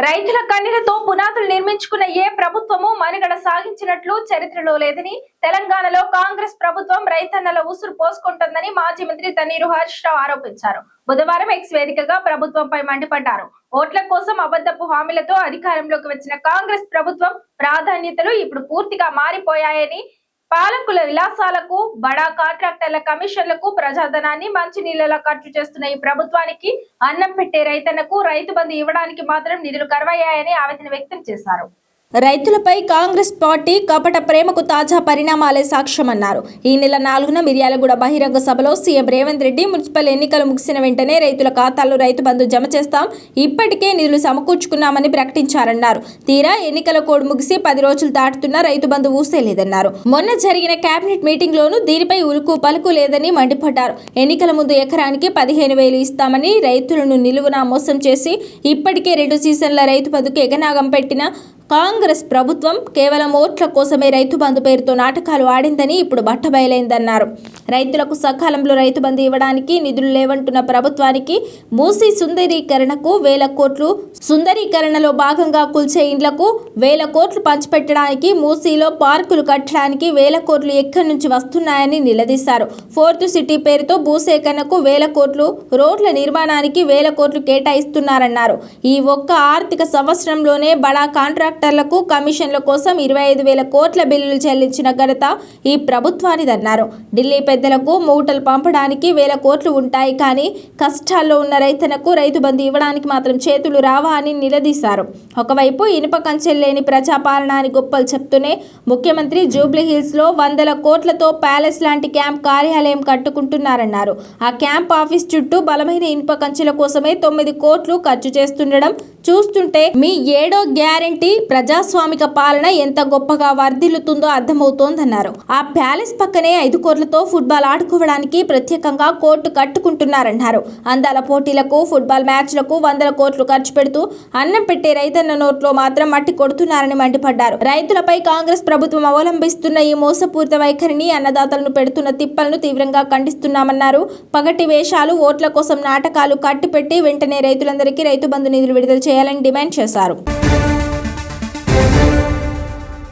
రైతుల కన్నీళ్లతో పునాదులు నిర్మించుకున్న ఏ ప్రభుత్వము మనుగడ సాగించినట్లు చరిత్రలో లేదని తెలంగాణలో కాంగ్రెస్ ప్రభుత్వం రైతన్నల ఉసురు పోసుకుంటుందని మాజీ మంత్రి తన్నీరు హరీష్ రావు ఆరోపించారు. బుధవారం ఎక్స్ వేదికగా ప్రభుత్వంపై మండిపడ్డారు. ఓట్ల కోసం అబద్ధపు హామీలతో అధికారంలోకి వచ్చిన కాంగ్రెస్ ప్రభుత్వం ప్రాధాన్యతలు ఇప్పుడు పూర్తిగా మారిపోయాయని, పాలకుల విలాసాలకు, బడా కాంట్రాక్టర్ల కమిషన్లకు ప్రజాధనాన్ని మంచినీళ్లలా ఖర్చు చేస్తున్న ఈ ప్రభుత్వానికి అన్నం పెట్టే రైతన్నకు రైతు బంధు ఇవ్వడానికి మాత్రం నిధులు కరువయ్యాయని ఆవేదన వ్యక్తం చేశారు. రైతులపై కాంగ్రెస్ పార్టీ కపట ప్రేమకు తాజా పరిణామాలే సాక్ష్యమన్నారు. ఈ నెల 4న మిర్యాలగూడ బహిరంగ సభలో సీఎం రేవంత్ రెడ్డి మున్సిపల్ ఎన్నికలు ముగిసిన వెంటనే రైతుల ఖాతాల్లో రైతు బంధు జమ చేస్తాం, ఇప్పటికే నిధులు సమకూర్చుకున్నామని ప్రకటించారన్నారు. తీరా ఎన్నికల కోడ్ ముగిసి 10 రోజులు దాటుతున్నా రైతు బంధు ఊసేలేదన్నారు. మొన్న జరిగిన కేబినెట్ మీటింగ్ లోనూ దీనిపై ఉలుకు పలుకు లేదని మండిపడ్డారు. ఎన్నికల ముందు ఎకరానికి 15,000 ఇస్తామని రైతులను నిలువునా మోసం చేసి ఇప్పటికే 2 సీజన్ల రైతు బంధుకు ఎగనాగం పెట్టిన కాంగ్రెస్ ప్రభుత్వం కేవలం ఓట్ల కోసమే రైతు బంధు పేరుతో నాటకాలు ఆడిందని ఇప్పుడు బట్టబయలైందన్నారు. రైతులకు సకాలంలో రైతు బంధు ఇవ్వడానికి నిధులు లేవంటున్న ప్రభుత్వానికి మూసీ సుందరీకరణకు 1,000 కోట్లు, సుందరీకరణలో భాగంగా కూల్చే ఇండ్లకు 1,000 కోట్లు పంచిపెట్టడానికి, మూసీలో పార్కులు కట్టడానికి 1,000 కోట్లు ఎక్కడి నుంచి వస్తున్నాయని నిలదీశారు. 4th సిటీ పేరుతో భూసేకరణకు 1,000 కోట్లు, రోడ్ల నిర్మాణానికి 1,000 కోట్లు కేటాయిస్తున్నారన్నారు. ఈ ఒక్క ఆర్థిక సంవత్సరంలోనే బడా కాంట్రాక్టర్లకు కమిషన్ల కోసం 25,000 కోట్ల బిల్లులు చెల్లించిన ఘనత ఈ ప్రభుత్వానిదన్నారు. ఢిల్లీ పెద్దలకు మూటలు పంపడానికి 1,000 కోట్లు ఉంటాయి, కానీ కష్టాల్లో ఉన్న రైతన్నకు రైతు బంధు ఇవ్వడానికి మాత్రం చేతులు రావా అని నిలదీశారు. ఒకవైపు ఇనుప కంచెలు లేని ప్రజాపాలన అని గొప్పలు చెప్తూనే ముఖ్యమంత్రి జూబ్లీ హిల్స్ లో 100 కోట్లతో ప్యాలెస్ లాంటి క్యాంప్ కార్యాలయం కట్టుకుంటున్నారన్నారు. ఆ క్యాంప్ ఆఫీస్ చుట్టూ బలమైన ఇనుప కంచెల కోసమే 9 కోట్లు ఖర్చు చేస్తుండడం చూస్తుంటే మీ 7వ గ్యారంటీ ప్రజాస్వామిక పాలన ఎంత గొప్పగా వర్ధిల్లుతుందో అర్థమవుతోందన్నారు. ఆ ప్యాలెస్ పక్కనే 5 కోట్లతో ఫుట్బాల్ ఆడుకోవడానికి ప్రత్యేకంగా కోర్టు కట్టుకుంటున్నారన్నారు. అందాల పోటీలకు, ఫుట్బాల్ మ్యాచ్లకు 100 కోట్లు ఖర్చు పెడుతూ అన్నం పెట్టే రైతన్న నోట్లో మాత్రం మట్టి కొడుతున్నారని మండిపడ్డారు. రైతులపై కాంగ్రెస్ ప్రభుత్వం అవలంబిస్తున్న ఈ మోసపూరిత వైఖరిని, అన్నదాతలను పెడుతున్న తిప్పలను తీవ్రంగా ఖండిస్తున్నామన్నారు. పగటి వేషాలు, ఓట్ల కోసం నాటకాలు కట్టిపెట్టి వెంటనే రైతులందరికీ రైతు బంధు నిధులు విడుదల చేయాలని డిమాండ్ చేశారు.